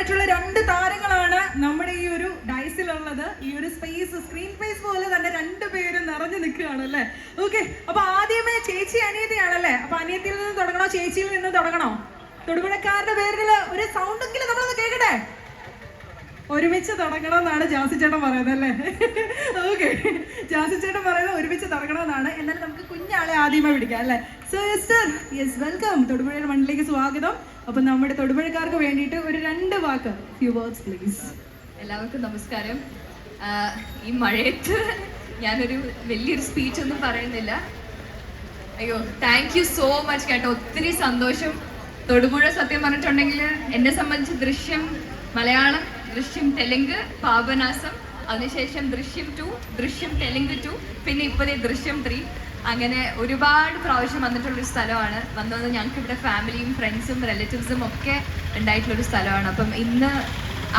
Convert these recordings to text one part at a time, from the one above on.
ആയിട്ടുള്ള രണ്ട് താരങ്ങളാണ് നമ്മുടെ ഈ ഒരു ഡൈസിലുള്ളത്. ഈ ഒരു സ്പേസ് സ്ക്രീൻ സ്പേസ് പോലെ തന്നെ രണ്ടുപേരും നിറഞ്ഞു നിൽക്കുകയാണ് അല്ലേ. ഓക്കെ, അപ്പൊ ആദ്യമേ ചേച്ചി അനിയത്തിയാണല്ലേ. അപ്പൊ അനിയത്തിയിൽ നിന്ന് തുടങ്ങണോ ചേച്ചിയിൽ നിന്ന് തുടങ്ങണോ? തൊടുപുഴക്കാരുടെ പേരിൽ ഒരു സൗണ്ടെങ്കിലും നമ്മളൊന്ന് കേൾക്കട്ടെ. ഒരുമിച്ച് തുടങ്ങണമെന്നാണ് ജാസി ചേട്ടൻ പറയുന്നത് അല്ലേ. ഓക്കെ, ജാസി ചേട്ടൻ പറയുന്നത് ഒരുമിച്ച് തുടങ്ങണമെന്നാണ്. എന്നാലും നമുക്ക് കുഞ്ഞാളെ ആദ്യമേ പിടിക്കാം അല്ലേ. സോ യെസ് വെൽക്കം, തൊടുപുഴയുടെ മണ്ണിലേക്ക് സ്വാഗതം. അപ്പൊ നമ്മുടെ തൊടുപുഴക്കാർക്ക് വേണ്ടിയിട്ട് ഒരു രണ്ട് വാക്ക്, ഫ്യൂ വേർഡ്സ് പ്ലീസ്. എല്ലാവർക്കും നമസ്കാരം. ഈ മഴയത്ത് ഞാനൊരു വലിയൊരു സ്പീച്ച് ഒന്നും പറയുന്നില്ല. അയ്യോ, താങ്ക് യു സോ മച്ച് കേട്ടോ, ഒത്തിരി സന്തോഷം. തൊടുപുഴ സത്യം പറഞ്ഞിട്ടുണ്ടെങ്കിൽ എന്നെ സംബന്ധിച്ച് ദൃശ്യം മലയാളം, ദൃശ്യം തെലുങ്ക്, പാപനാസം, അതിനുശേഷം ദൃശ്യം 2, ദൃശ്യം തെലുങ്ക് 2, പിന്നെ ഇപ്പോഴേ ദൃശ്യം 3, അങ്ങനെ ഒരുപാട് പ്രാവശ്യം വന്നിട്ടുള്ളൊരു സ്ഥലമാണ്. വന്നത് ഞങ്ങൾക്ക് ഇവിടെ ഫാമിലിയും ഫ്രണ്ട്സും റിലേറ്റീവ്സും ഒക്കെ ഉണ്ടായിട്ടുള്ളൊരു സ്ഥലമാണ്. അപ്പം ഇന്ന്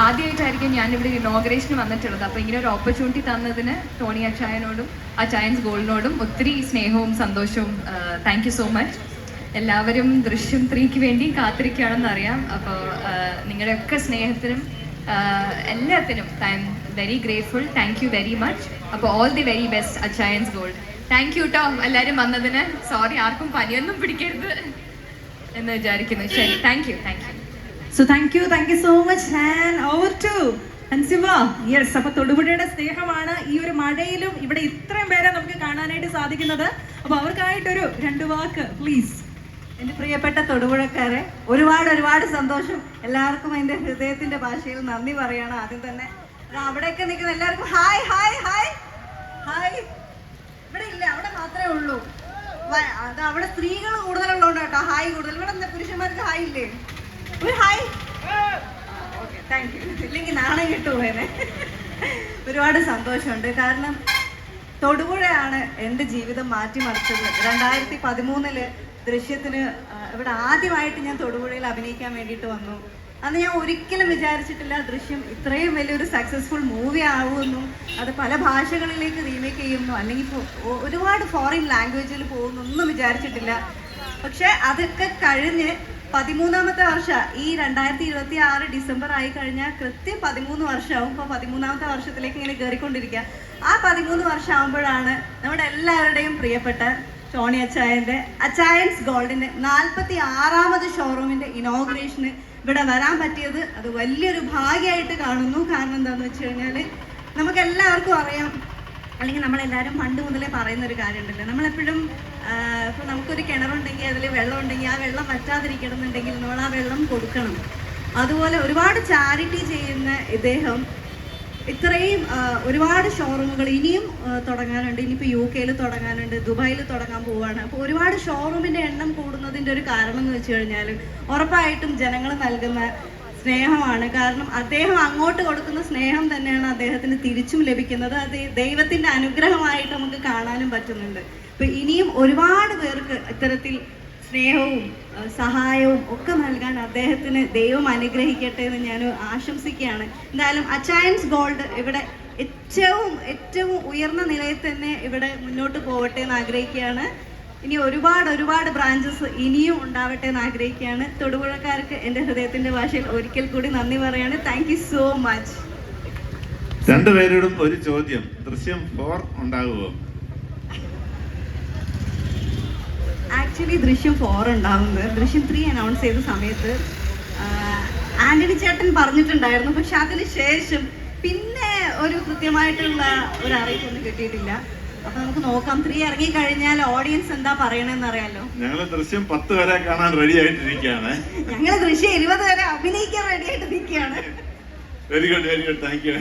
ആദ്യമായിട്ടായിരിക്കും ഞാനിവിടെ ഇനോഗ്രേഷന് വന്നിട്ടുള്ളത്. അപ്പോൾ ഇങ്ങനെ ഒരു ഓപ്പർച്യൂണിറ്റി തന്നതിന് ടോണി അച്ചായനോടും അച്ചായൻസ് ഗോൾഡിനോടും ഒത്തിരി സ്നേഹവും സന്തോഷവും. Thank you so much. എല്ലാവരും ദൃശ്യം 3ക്ക് വേണ്ടി കാത്തിരിക്കുകയാണെന്ന് അറിയാം. അപ്പോൾ നിങ്ങളുടെയൊക്കെ സ്നേഹത്തിനും എല്ലാത്തിനും I am very grateful. Thank you very much. അപ്പോൾ all the very best Achayans gold. Thank you ട്ടോ എല്ലാവരും വന്നതിന്. സോറി, ആർക്കും പനിയൊന്നും പിടിക്കരുത് എന്ന് വിചാരിക്കുന്നു. ശരി, thank you. So thank you so much. And over to Ansiba. Yes, അപ്പൊ തൊടുപുഴയുടെ സ്നേഹമാണ് ഈ ഒരു മഴയിലും ഇവിടെ ഇത്രയും പേരെ നമുക്ക് കാണാനായിട്ട് സാധിക്കുന്നത്. അപ്പൊ അവർക്കായിട്ടൊരു രണ്ട് വാക്ക് പ്ലീസ്. എൻ്റെ പ്രിയപ്പെട്ട തൊടുപുഴക്കാരെ, ഒരുപാട് സന്തോഷം. എല്ലാവർക്കും എൻ്റെ ഹൃദയത്തിന്റെ ഭാഷയിൽ നന്ദി പറയണം. ആദ്യം തന്നെ അവിടെയൊക്കെ നിൽക്കുന്ന എല്ലാവർക്കും ഹായ് ഹായ് ഹായ് ഹായ്. ഇവിടെ ഇല്ല, അവിടെ മാത്രമേ ഉള്ളൂ. അത് അവിടെ സ്ത്രീകൾ കൂടുതലുള്ളതുകൊണ്ട് കേട്ടോ ഹായ് കൂടുതൽ. ഇവിടെ എന്താ പുരുഷന്മാർക്ക് ഹായ് ഇല്ലേ? ഒരു ഹായ്. Okay, thank you. ഇല്ലെങ്കിൽ നാണം കിട്ടുപോയേനെ. ഒരുപാട് സന്തോഷമുണ്ട്. കാരണം തൊടുപുഴയാണ് എൻ്റെ ജീവിതം മാറ്റിമറിച്ചത്. 2013 ദൃശ്യത്തിന് ഇവിടെ ആദ്യമായിട്ട് ഞാൻ തൊടുപുഴയിൽ അഭിനയിക്കാൻ വേണ്ടിയിട്ട് വന്നു. അന്ന് ഞാൻ ഒരിക്കലും വിചാരിച്ചിട്ടില്ല ദൃശ്യം ഇത്രയും വലിയൊരു സക്സസ്ഫുൾ മൂവി ആവുമെന്നും അത് പല ഭാഷകളിലേക്ക് റീമേക്ക് ചെയ്യുന്നു, അല്ലെങ്കിൽ ഒരുപാട് ഫോറിൻ ലാംഗ്വേജിൽ പോകുന്നൊന്നും വിചാരിച്ചിട്ടില്ല. പക്ഷെ അതൊക്കെ കഴിഞ്ഞ് 13ാമത്തെ വർഷം, ഈ 2026 ഡിസംബർ ആയി കഴിഞ്ഞാൽ കൃത്യം 13 വർഷമാവും. ഇപ്പോൾ 13ാമത്തെ വർഷത്തിലേക്ക് ഇങ്ങനെ കയറിക്കൊണ്ടിരിക്കുക. ആ 13 വർഷം ആകുമ്പോഴാണ് നമ്മുടെ എല്ലാവരുടെയും പ്രിയപ്പെട്ട ടോണി അച്ചായൻ്റെ അച്ചായൻസ് ഗോൾഡിൻ്റെ 46ാമത് ഷോറൂമിൻ്റെ ഇനോഗ്രേഷന് ഇവിടെ വരാൻ പറ്റിയത്. അത് വലിയൊരു ഭാഗ്യമായിട്ട് കാണുന്നു. കാരണം എന്താണെന്ന് വെച്ച് കഴിഞ്ഞാൽ നമുക്ക് എല്ലാവർക്കും അറിയാം, അല്ലെങ്കിൽ നമ്മളെല്ലാവരും പണ്ട് മുതലേ പറയുന്നൊരു കാര്യമുണ്ടല്ലോ, നമ്മളെപ്പോഴും ഇപ്പോൾ നമുക്കൊരു കിണറുണ്ടെങ്കിൽ അതിൽ വെള്ളം ഉണ്ടെങ്കിൽ ആ വെള്ളം വറ്റാതിരിക്കണമെന്നുണ്ടെങ്കിൽ നമ്മൾ ആ വെള്ളം കൊടുക്കണം. അതുപോലെ ഒരുപാട് ചാരിറ്റി ചെയ്യുന്ന ഇദ്ദേഹം ഇത്രയും ഒരുപാട് ഷോറൂമുകൾ ഇനിയും തുടങ്ങാനുണ്ട്. ഇനിയിപ്പോൾ UK തുടങ്ങാനുണ്ട്, ദുബായിൽ തുടങ്ങാൻ പോവുകയാണ്. അപ്പോൾ ഒരുപാട് ഷോറൂമിൻ്റെ എണ്ണം കൂടുന്നതിൻ്റെ ഒരു കാരണം എന്ന് വെച്ച് കഴിഞ്ഞാൽ ഉറപ്പായിട്ടും ജനങ്ങൾ നൽകുന്ന സ്നേഹമാണ്. കാരണം അദ്ദേഹം അങ്ങോട്ട് കൊടുക്കുന്ന സ്നേഹം തന്നെയാണ് അദ്ദേഹത്തിന് തിരിച്ചും ലഭിക്കുന്നത്. അത് ദൈവത്തിൻ്റെ അനുഗ്രഹമായിട്ട് നമുക്ക് കാണാനും പറ്റുന്നുണ്ട്. അപ്പോൾ ഇനിയും ഒരുപാട് പേർക്ക് ഇത്തരത്തിൽ സ്നേഹവും സഹായവും ഒക്കെ നൽകാൻ അദ്ദേഹത്തിന് ദൈവം അനുഗ്രഹിക്കട്ടെ എന്ന് ഞാൻ ആശംസിക്കുകയാണ്. എന്തായാലും അച്ചായൻസ് ഗോൾഡ് ഇവിടെ ഏറ്റവും ഉയർന്ന നിലയിൽ തന്നെ ഇവിടെ മുന്നോട്ട് പോകട്ടെ എന്ന് ആഗ്രഹിക്കുകയാണ്. ഇനി ഒരുപാട് ബ്രാഞ്ചസ് ഇനിയും ഉണ്ടാവട്ടെ എന്ന് ആഗ്രഹിക്കുകയാണ്. തൊടുപുഴക്കാർക്ക് എൻ്റെ ഹൃദയത്തിന്റെ ഭാഷയിൽ ഒരിക്കൽ കൂടി നന്ദി പറയാണ്. Thank you so much. രണ്ടുപേരോടും ഒരു ചോദ്യം, ദൃശ്യം 4 ഉണ്ടാകുമോ? ആക്ച്വലി ദൃശ്യം 4 ഉണ്ടാവുന്നത് ദൃശ്യം 3 അനൗൺസ് ചെയ്ത സമയത്ത് ആന്റണി ചേട്ടൻ പറഞ്ഞിട്ടുണ്ടായിരുന്നു. പക്ഷെ അതിന് ശേഷം പിന്നെ ഒരു കൃത്യമായിട്ടുള്ള ഒരു അറിയിപ്പൊന്നും കിട്ടിയിട്ടില്ല. അപ്പൊ നമുക്ക് നോക്കാം. 3 ഇറങ്ങി കഴിഞ്ഞാൽ ഓഡിയൻസ് എന്താ പറയണെന്ന് അറിയാലോ. ഞങ്ങള് ദൃശ്യം 10 വരെ കാണാൻ റെഡി ആയിട്ടിരിക്കുകയാണ്. ഞങ്ങള് ദൃശ്യം 20 വരെ അഭിനയിക്കാൻ റെഡി ആയിട്ട് നിൽക്കുകയാണ്. Very good, thank you.